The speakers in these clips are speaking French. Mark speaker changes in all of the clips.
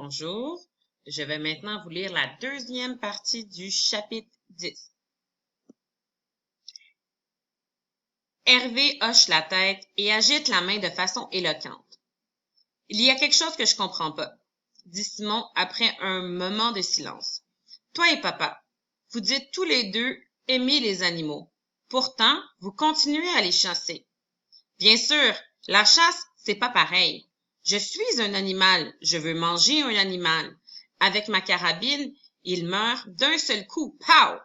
Speaker 1: Bonjour, je vais maintenant vous lire la deuxième partie du chapitre 10. Hervé hoche la tête et agite la main de façon éloquente. Il y a quelque chose que je comprends pas, dit Simon après un moment de silence. Toi et papa, vous dites tous les deux aimer les animaux. Pourtant, vous continuez à les chasser. Bien sûr, la chasse, c'est pas pareil. Je suis un animal, je veux manger un animal. Avec ma carabine, il meurt d'un seul coup, pow!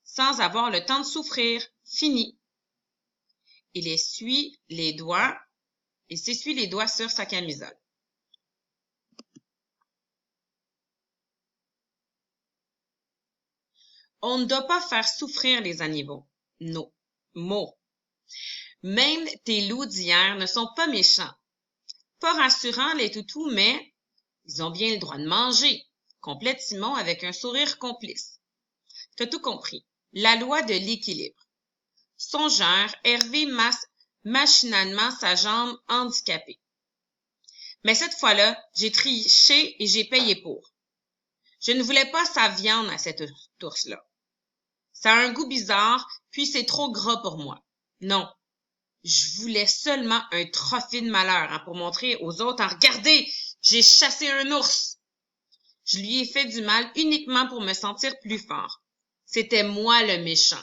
Speaker 1: Sans avoir le temps de souffrir, fini. Il s'essuie les doigts sur sa camisole. On ne doit pas faire souffrir les animaux. Non. Mots. Même tes loups d'hier ne sont pas méchants. Pas rassurants les toutous, mais ils ont bien le droit de manger, complète Simon avec un sourire complice. T'as tout compris. La loi de l'équilibre. Songeur, Hervé masse machinalement sa jambe handicapée. Mais cette fois-là, j'ai triché et j'ai payé pour. Je ne voulais pas sa viande à cette ours-là. Ça a un goût bizarre, puis c'est trop gras pour moi. Non, je voulais seulement un trophée de malheur pour montrer aux autres, regardez, j'ai chassé un ours. Je lui ai fait du mal uniquement pour me sentir plus fort. C'était moi le méchant.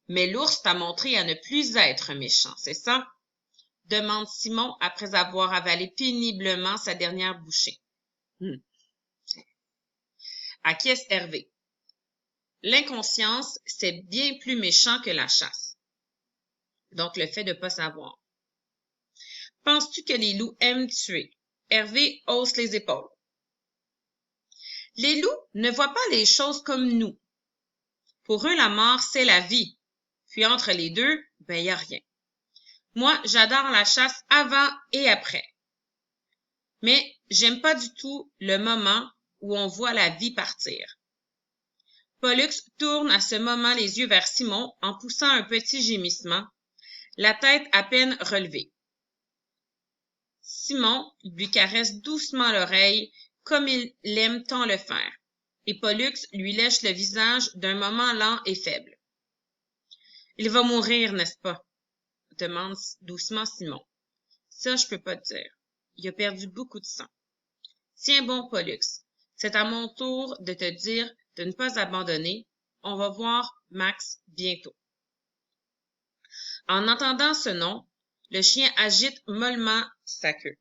Speaker 1: Mais l'ours t'a montré à ne plus être méchant, c'est ça? Demande Simon après avoir avalé péniblement sa dernière bouchée. Acquiesce Hervé. L'inconscience, c'est bien plus méchant que la chasse. Donc le fait de ne pas savoir. Penses-tu que les loups aiment tuer? Hervé hausse les épaules. Les loups ne voient pas les choses comme nous. Pour eux, la mort, c'est la vie. Puis entre les deux, il n'y a rien. Moi, j'adore la chasse avant et après. Mais j'aime pas du tout le moment où on voit la vie partir. Pollux tourne à ce moment les yeux vers Simon en poussant un petit gémissement, la tête à peine relevée. Simon lui caresse doucement l'oreille comme il aime tant le faire, et Pollux lui lèche le visage d'un moment lent et faible. « Il va mourir, n'est-ce pas? » demande doucement Simon. « Ça, je peux pas te dire. Il a perdu beaucoup de sang. » Tiens bon, Pollux, c'est à mon tour de te dire de ne pas abandonner. On va voir Max bientôt. En entendant ce nom, le chien agite mollement sa queue.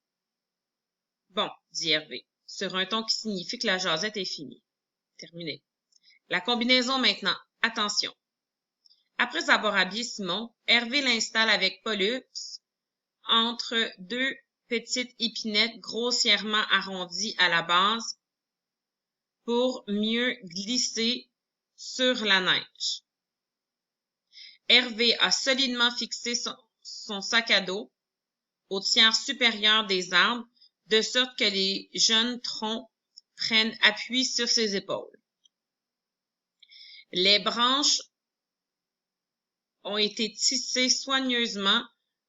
Speaker 1: Bon, dit Hervé, sur un ton qui signifie que la jasette est finie. Terminé. La combinaison maintenant. Attention. Après avoir habillé Simon, Hervé l'installe avec Pollux entre deux petites épinettes grossièrement arrondies à la base pour mieux glisser sur la neige. Hervé a solidement fixé son sac à dos au tiers supérieur des arbres, de sorte que les jeunes troncs prennent appui sur ses épaules. Les branches ont été tissées soigneusement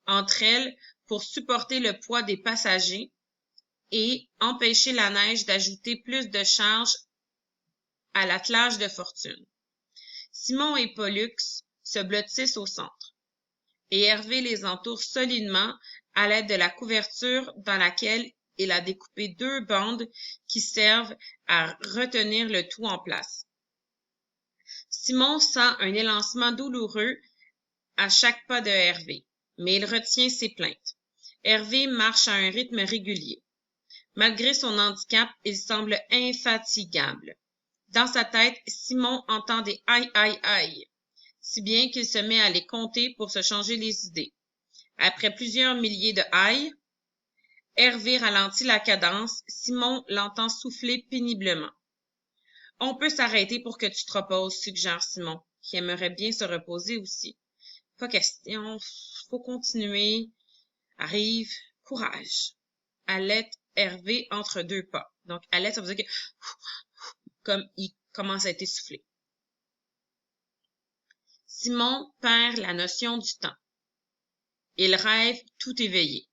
Speaker 1: entre elles pour supporter le poids des passagers et empêcher la neige d'ajouter plus de charge à l'attelage de fortune. Simon et Pollux se blottissent au centre, et Hervé les entoure solidement à l'aide de la couverture dans laquelle il a découpé deux bandes qui servent à retenir le tout en place. Simon sent un élancement douloureux à chaque pas de Hervé, mais il retient ses plaintes. Hervé marche à un rythme régulier. Malgré son handicap, il semble infatigable. Dans sa tête, Simon entend des « aïe, aïe, aïe », si bien qu'il se met à les compter pour se changer les idées. Après plusieurs milliers de « aïe », Hervé ralentit la cadence, Simon l'entend souffler péniblement. « On peut s'arrêter pour que tu te reposes, » suggère Simon, qui aimerait bien se reposer aussi. « Pas question, faut continuer. Arrive, courage. » Halète Hervé entre deux pas. Donc, halète, ça veut dire que comme il commence à être essoufflé. Simon perd la notion du temps. Il rêve tout éveillé.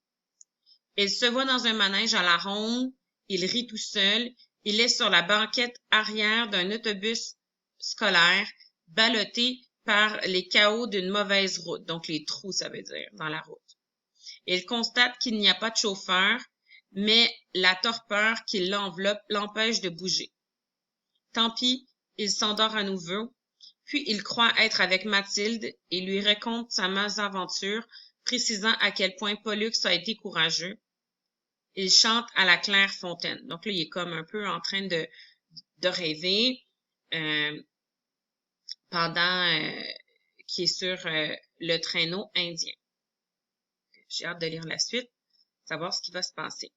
Speaker 1: Il se voit dans un manège à la ronde, il rit tout seul, il est sur la banquette arrière d'un autobus scolaire, ballotté par les chaos d'une mauvaise route, donc les trous, ça veut dire, dans la route. Il constate qu'il n'y a pas de chauffeur, mais la torpeur qui l'enveloppe l'empêche de bouger. Tant pis, il s'endort à nouveau, puis il croit être avec Mathilde et lui raconte sa mésaventure, précisant à quel point Pollux a été courageux. Il chante à la claire fontaine. Donc là, il est comme un peu en train de rêver pendant qu'il est sur le traîneau indien. J'ai hâte de lire la suite, savoir ce qui va se passer.